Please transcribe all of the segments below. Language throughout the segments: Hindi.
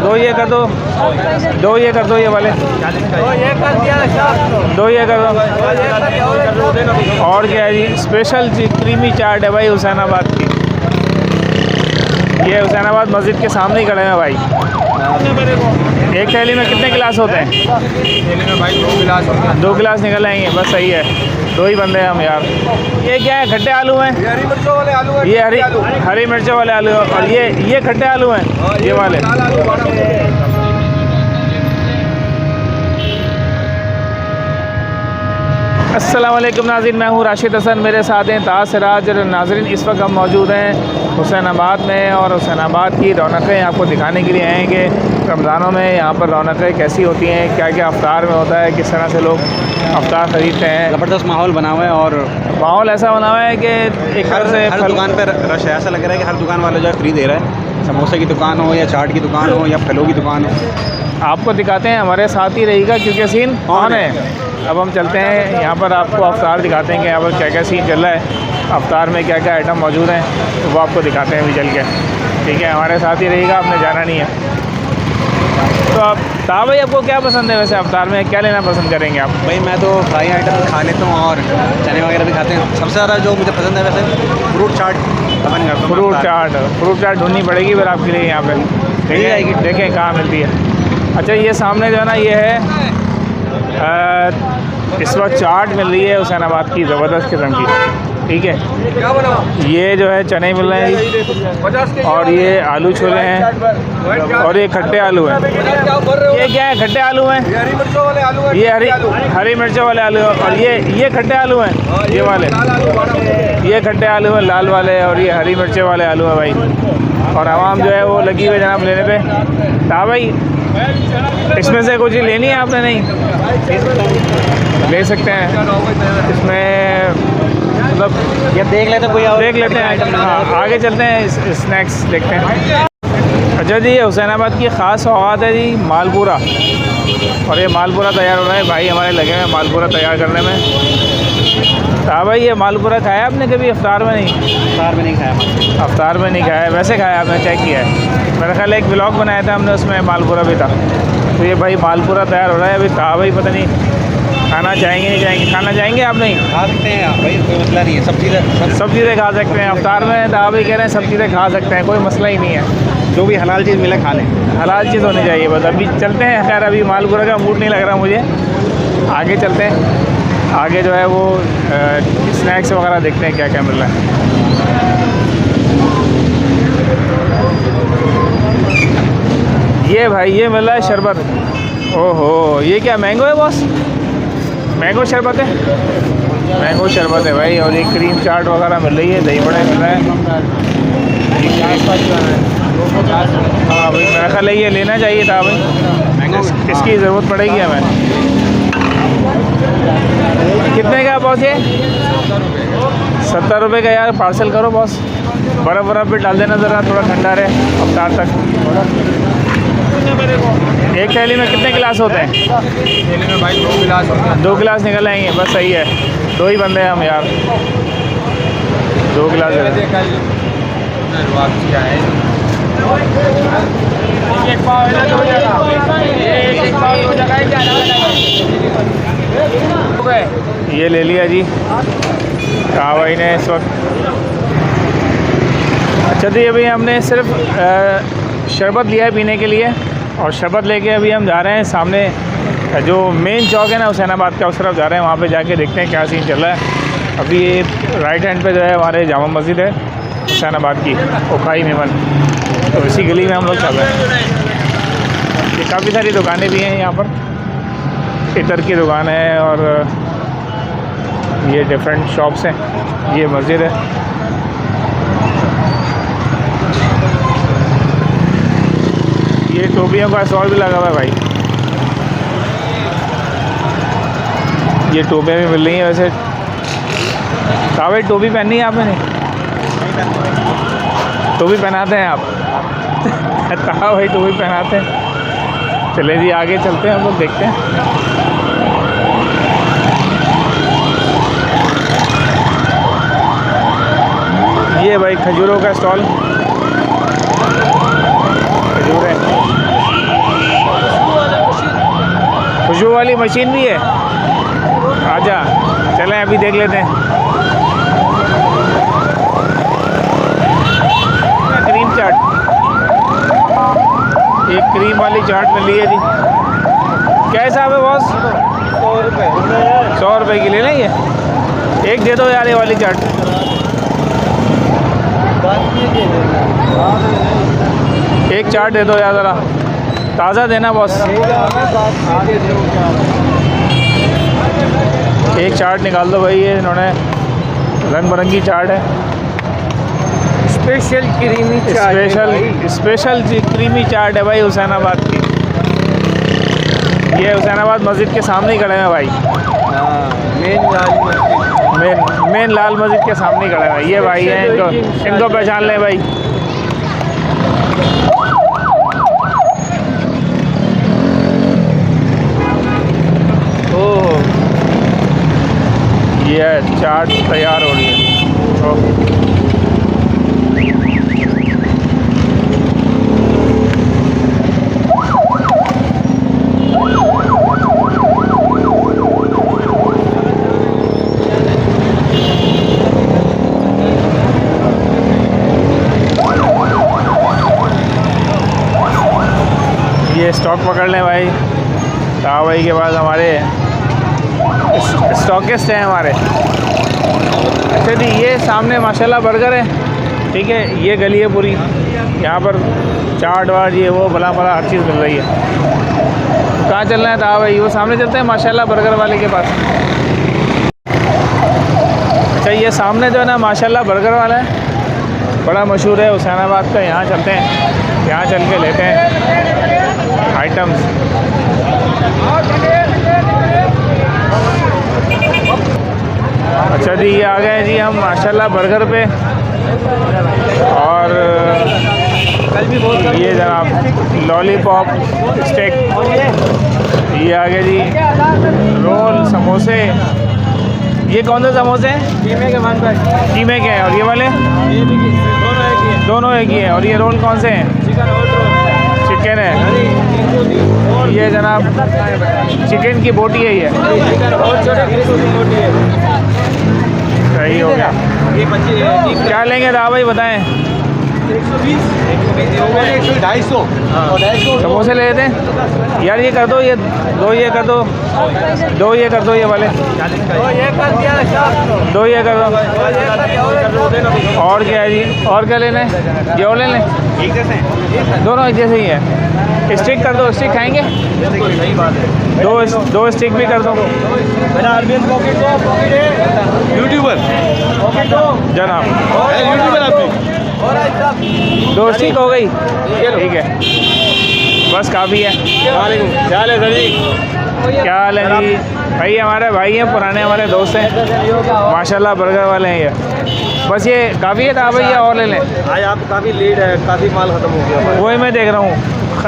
दो ये कर दो, दो ये कर दो, ये वाले दो ये कर दो। और क्या है जी, स्पेशल जी क्रीमी चाट है भाई हुसैनाबाद की। ये हुसैनाबाद मस्जिद के सामने ही खड़े हैं भाई। एक थैली में कितने गिलास होते हैं? थैली में भाई 2 गिलास होते हैं। 2 गिलास निकल आएंगे, बस सही है। 2 ही बंदे हैं हम यार। ये क्या है, खट्टे आलू हैं? ये हरी मिर्चों वाले आलू हैं। ये हरी मिर्चों वाले आलू, और ये खट्टे आलू हैं, ये वाले। अस्सलाम वालेकुम नाज़रीन, मैं हूँ राशिद हसन, मेरे साथ हैं ताज सिराज। नाज़रीन इस वक्त हम मौजूद हैं हुसैनाबाद में, और हुसैनाबाद की रौनकें आपको दिखाने के लिए आए कि रमज़ानों में यहाँ पर रौनकें कैसी होती हैं, क्या क्या अफ्तार में होता है, किस तरह से लोग अफ्तार ख़रीदते हैं। ज़बरदस्त माहौल बना हुआ है, और माहौल ऐसा बना हुआ है कि एक तरह से हर दुकान पर रश है। ऐसा लग रहा है कि हर दुकान वाला जो है फ्री दे रहा है। समोसे की दुकान हो या चाट की दुकान हो या फलों की दुकान हो। आपको दिखाते हैं, हमारे साथ ही रहिएगा क्योंकि सीन ऑन है। अब हम चलते हैं यहाँ पर, आपको अफ्तार दिखाते हैं कि यहाँ पर क्या क्या सीन चल रहा है, अफ्तार में क्या क्या आइटम मौजूद हैं, तो वो आपको दिखाते हैं अभी चल के। ठीक है, हमारे साथ ही रहिएगा, आपने जाना नहीं है। तो आप भाई आपको क्या पसंद है वैसे अफ्तार में, क्या लेना पसंद करेंगे आप? भाई मैं तो फ्राई आइटम खा लेता हूँ और चने वगैरह भी खाते हैं। सबसे ज़्यादा जो मुझे पसंद है वैसे फ्रूट चाट पसंद करता हूँ। फ्रूट चाट ढूंढनी पड़ेगी फिर आपके लिए यहाँ पर, मिल जाएगी। देखें कहाँ मिलती है। अच्छा, ये सामने जो है ना, ये है इस वक्त चाट मिल रही है हुसैनाबाद की, ज़बरदस्त किस्म की। ठीक है, ये जो है चने मिल रहे हैं, और ये आलू छोले हैं, और ये खट्टे आलू हैं। ये क्या है, खट्टे आलू हैं? ये हरी मिर्चों वाले आलू हैं। ये हरी मिर्चों वाले आलू, और ये खट्टे आलू हैं, ये वाले। ये खट्टे आलू हैं लाल वाले, और ये हरी मिर्चें वाले आलू हैं भाई। और आवाम जो है वो लगी हुई जनाब लेने पे। ता भाई इसमें से कुछ लेनी है आपने? नहीं ले सकते हैं इसमें, मतलब या देख लेते कोई और देख लेते हैं। हाँ, आगे चलते हैं, स्नैक्स देखते हैं। अच्छा जी, ये हुसैनाबाद की ख़ास सौगात है जी, मालपूरा। और ये मालपूरा तैयार हो रहा है, भाई हमारे लगे हैं मालपूरा तैयार करने में। हाँ भाई, ये मालपूरा खाया आपने कभी अफ्तार में? नहीं, अफ्तार में नहीं खाया। अफ्तार में नहीं खाया, वैसे खाया आपने, चेक किया है? मेरा ख्याल एक व्लॉग बनाया था हमने, उसमें मालपूरा भी था। तो ये भाई मालपूरा तैयार हो रहा है अभी। कहा भाई पता नहीं खाना चाहेंगे नहीं चाहेंगे, खाना चाहेंगे आप? नहीं खा सकते हैं आप भाई, कोई मसला नहीं है। सब चीज़ें खा सकते हैं अफ्तार में। तो भाई कह रहे हैं सब चीज़ें खा सकते हैं, कोई मसला ही नहीं है। जो भी हलाल चीज़ मिले खा लें। हलाल चीज़ होनी चाहिए बस। अभी चलते हैं, खैर अभी मालपूरा का मूड नहीं लग रहा मुझे, आगे चलते हैं। आगे जो है वो स्नैक्स वगैरह देखते हैं क्या क्या मिल रहा है। ये भाई ये मिल रहा है शरबत। ओहो, ये क्या मैंगो है बॉस? मैंगो शरबत है, मैंगो शरबत है भाई। और ये क्रीम चाट वगैरह मिल रही है, दही बड़े मिल रहे हैं। हाँ भाई, मेरा ख्याल है ये लेना चाहिए था भाई, इसकी ज़रूरत पड़ेगी हमें। कितने का बॉस ये? 70 रुपये का। यार पार्सल करो बॉस, बर्फ़ भी डाल देना ज़रा, थोड़ा ठंडा रहे अफ्तार तक। एक थैली में कितने गिलास होते हैं? थैली में भाई 2 गिलास होते हैं। 2 गिलास निकल आएंगे, बस सही है। 2 ही बंदे हैं हम यार, 2 गिलास ये ले लिया जी कहा भाई ने इस वक्त। अच्छा जी, अभी हमने सिर्फ शरबत लिया है पीने के लिए, और शरबत लेके अभी हम जा रहे हैं सामने जो मेन चौक है ना हुसैनाबाद का, उस तरफ जा रहे हैं। वहाँ पे जाके देखते हैं क्या सीन चल रहा है। अभी ये राइट हैंड पे जो है हमारे जामा मस्जिद है हुसैनाबाद की, ओखाई मेमन। तो इसी गली में हम लोग चल रहे हैं। ये काफ़ी सारी दुकानें भी हैं यहाँ पर, इतर की दुकान है और ये डिफरेंट शॉप्स हैं। ये मस्जिद है। ये टोपियों का स्टॉल भी लगा हुआ है भाई। ये टोपियाँ भी मिल रही हैं वैसे। कहा भाई टोपी पहननी है आपने? नहीं, टोपी पहनाते हैं आप? कहा भाई टोपी पहनाते हैं। चले जी आगे चलते हैं, हम लोग देखते हैं। ये भाई खजूरों का स्टॉल, खजूर है। खुशबू वाली मशीन भी है। आजा चलें अभी देख लेते हैं। क्रीम चाट, एक क्रीम वाली चाट मिली है जी। क्या हिसाब है बॉस? 100 रुपये। 100 रुपये की ले लें ये। एक दे दो यार ये वाली चाट। एक चाट दे दो यार ज़रा, ताज़ा देना बॉस। एक चाट निकाल दो भाई, ये इन्होंने रंग बिरंगी चाट है। स्पेशल क्रीमी स्पेशल क्रीमी चाट है भाई हुसैनाबाद की। ये हुसैनाबाद मस्जिद के सामने ही खड़े हैं भाई। मेन लाल मस्जिद के सामने ही खड़े हैं। ये भाई हैं, इनको पहचान लें भाई। ओह ये चाट तैयार हो रही है। ये स्टॉक पकड़ लें भाई। कहा भाई के बाद हमारे स्टॉकिस्ट हैं हमारे। अच्छा जी, ये सामने माशाल्लाह बर्गर है, ठीक है। ये गली है पूरी, यहाँ पर चाट वाट ये वो भला भला हर चीज़ मिल रही है। कहाँ चलना है था भाई? वो सामने चलते हैं माशाल्लाह बर्गर वाले के पास। अच्छा ये सामने जो है ना माशाल्लाह बर्गर वाला है, बड़ा मशहूर है हुसैनाबाद का। यहाँ चलते हैं, यहाँ चल के लेते हैं आइटम्स। अच्छा जी, ये आ गए जी हम माशाल्लाह बर्गर पे। और ये जनाब लॉलीपॉप स्टेक, ये आ गए जी रोल समोसे। ये कौन से समोसे हैं? कीमे के मान पर कीमे के हैं। और ये वाले दोनों एक ही हैं। और ये रोल कौन से हैं? चिकन है। ये जनाब चिकन की बोटी है ये। सही हो गया। क्या लेंगे था भाई बताएं? 250 समोसे ले लेते हैं यार। ये कर दो, ये दो ये कर दो, दो ये कर दो, ये वाले दो ये कर दो। और क्या है जी? और क्या लेना है? ये और ले लें, दोनों एक जैसे ही है। स्टिक कर दो, स्टिक खाएंगे? दो स्टिक भी कर दो। यूट्यूबर जनाब यूट्यूबर आपकी 2 स्टिक हो गई, ठीक है बस काफ़ी है। क्या हाल है सर जी? क्या हाल है जी? भाई हमारे भाई हैं, पुराने हमारे दोस्त हैं माशाल्लाह, बर्गर वाले हैं ये। बस ये काफ़ी है था भैया, और ले लें? आज आप काफ़ी लेट है, काफ़ी माल ख़त्म हो गया। वही मैं देख रहा हूँ,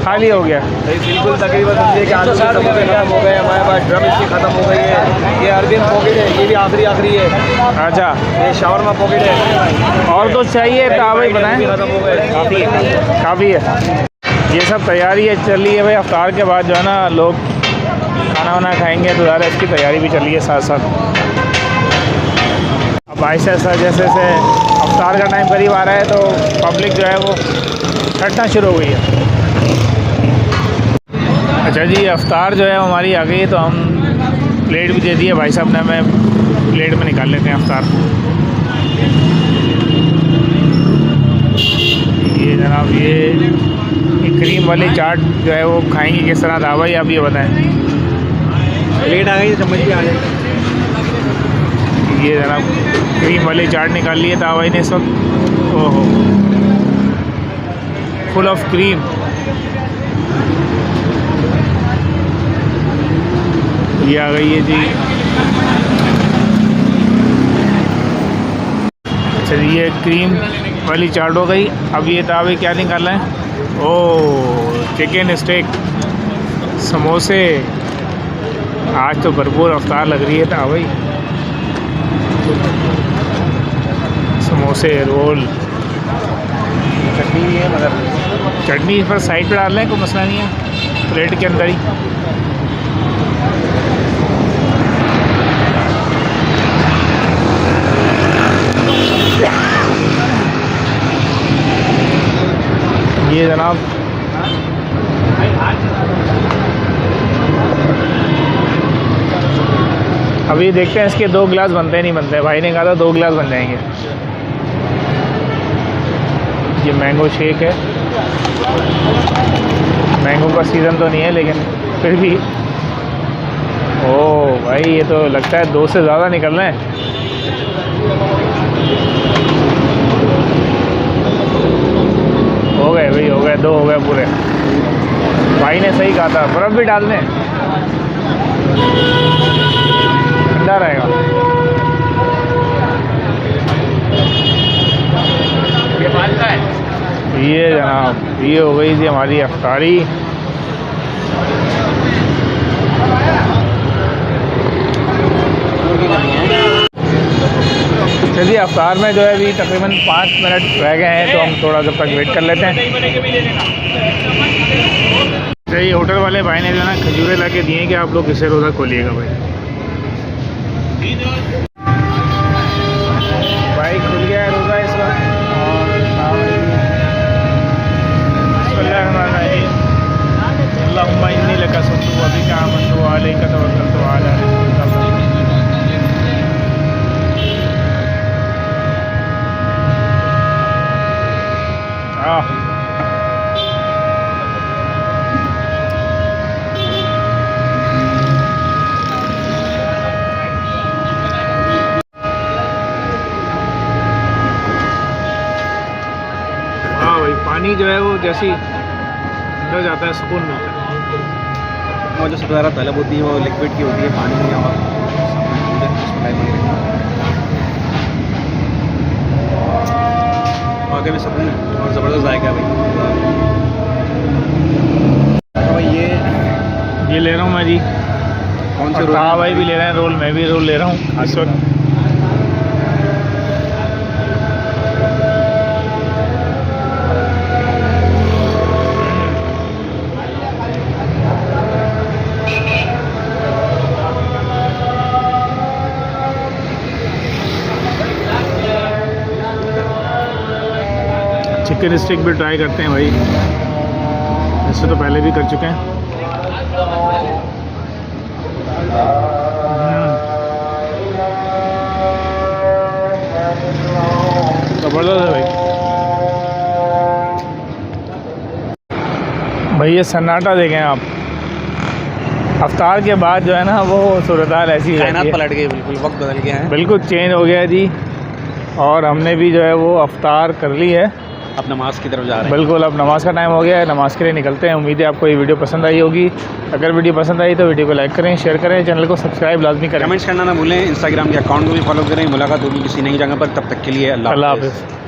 खाली हो गया। बिल्कुल तकरीबन समझिए कि आलू ख़त्म हो गए हमारे पास, ड्रम इसकी ख़त्म हो गई है। ये अरबियन पॉकेट है, ये भी आखिरी है। अच्छा, ये शावरमा पॉकेट है। और कुछ चाहिए तो भाई बताएं। ख़त्म हो गए, काफ़ी है। ये सब तैयारी है चल रही है भाई। अफ्तार के बाद जो है ना लोग खाना वाना खाएंगे, तो ज़्यादा इसकी तैयारी भी चल रही है साथ साथ। अब ऐसा ऐसा जैसे जैसे अफ्तार का टाइम करीब आ रहा है, तो पब्लिक जो है वो छटना शुरू हो गई है। अच्छा जी, अफ्तार जो है हमारी आ गई है, तो हम प्लेट भी दे दी है भाई साहब ने, हमें प्लेट में निकाल लेते हैं अफ्तार। ये जनाब ये क्रीम वाली चाट जो है वो खाएंगे किस तरह था भाई, आप ये बताएं। प्लेट आ गई, चम्मच भी आ गई। ये जनाब क्रीम वाली चाट निकाल ली है तावाई ने इस वक्त। ओहो, फुल ऑफ क्रीम। ये आ गई है जी। अच्छा जी, ये क्रीम वाली चाट हो गई। अब ये तावे क्या निकालना है? ओह, चिकन स्टेक, समोसे। आज तो भरपूर अफ्तार लग रही है तावाई। समोसे, रोल, चटनी भी है, मगर चटनी पर साइड पे डाल लें, कोई मसला नहीं है, प्लेट के अंदर ही। ये जनाब अभी देखते हैं इसके 2 गिलास बनते हैं नहीं बनते हैं। भाई ने कहा था 2 गिलास बन जाएंगे। ये मैंगो शेक है। मैंगो का सीज़न तो नहीं है लेकिन फिर भी। ओह भाई ये तो लगता है 2 से ज़्यादा निकल रहे हैं। हो गए भाई, हो गए 2 हो गए पूरे। भाई ने सही कहा था, बर्फ़ भी डाल दें, ठंडा रहेगा। ये जनाब ये हो गई थी हमारी अफ्तारी। चलिए अफ्तार में जो है अभी तकरीबन 5 मिनट रह गए हैं, तो हम थोड़ा जब तक वेट कर लेते हैं। तो ये होटल वाले भाई ने जो है ना खजूरें ला के दिए कि आप लोग इसे रोज़ा खोलिएगा। भाई खुल गया है रोज़ा इस वक्त। अल्लाहुम्मा इन्नी लका सुन्नतु व बिका आमनतु व अलैका तवक्कलतु व अला रिज़्क़िका भाई पानी जो है वो जैसी अंदर जाता है सुकून मिलता है। और जो सबसे ज़्यादा तलब होती है वो लिक्विड की होती है, पानी की। और आगे में सुकून और ज़बरदस्त जाएगा भाई। तो ये ले रहा हूँ मैं जी। कौन से और कहा भाई भी ले रहे हैं रोल, मैं भी रोल ले रहा हूँ इस वक्त। चिकन स्टिक भी ट्राई करते हैं भाई, इससे तो पहले भी कर चुके हैं। ज़बरदस्त है भाई। ये सन्नाटा देखें आप, अफ्तार के बाद जो है ना वो सूरत हाल ऐसी कायनात पलट गई, बिल्कुल वक्त बदल गया है, बिल्कुल चेंज हो गया जी। और हमने भी जो है वो अफ्तार कर ली है, अब नमाज की तरफ जा रहे हैं। बिल्कुल अब नमाज़ का टाइम हो गया है, नमाज़ के लिए निकलते हैं। उम्मीद है आपको ये वीडियो पसंद आई होगी। अगर वीडियो पसंद आई तो वीडियो को लाइक करें, शेयर करें, चैनल को सब्सक्राइब लाजमी करें, कमेंट्स करना ना भूलें। इंस्टाग्राम के अकाउंट को भी फॉलो करें। मुलाकात होगी किसी नई जगह पर, तब तक के लिए अल्लाह अल्लाह हाफ़िज़। हाफ़िज़।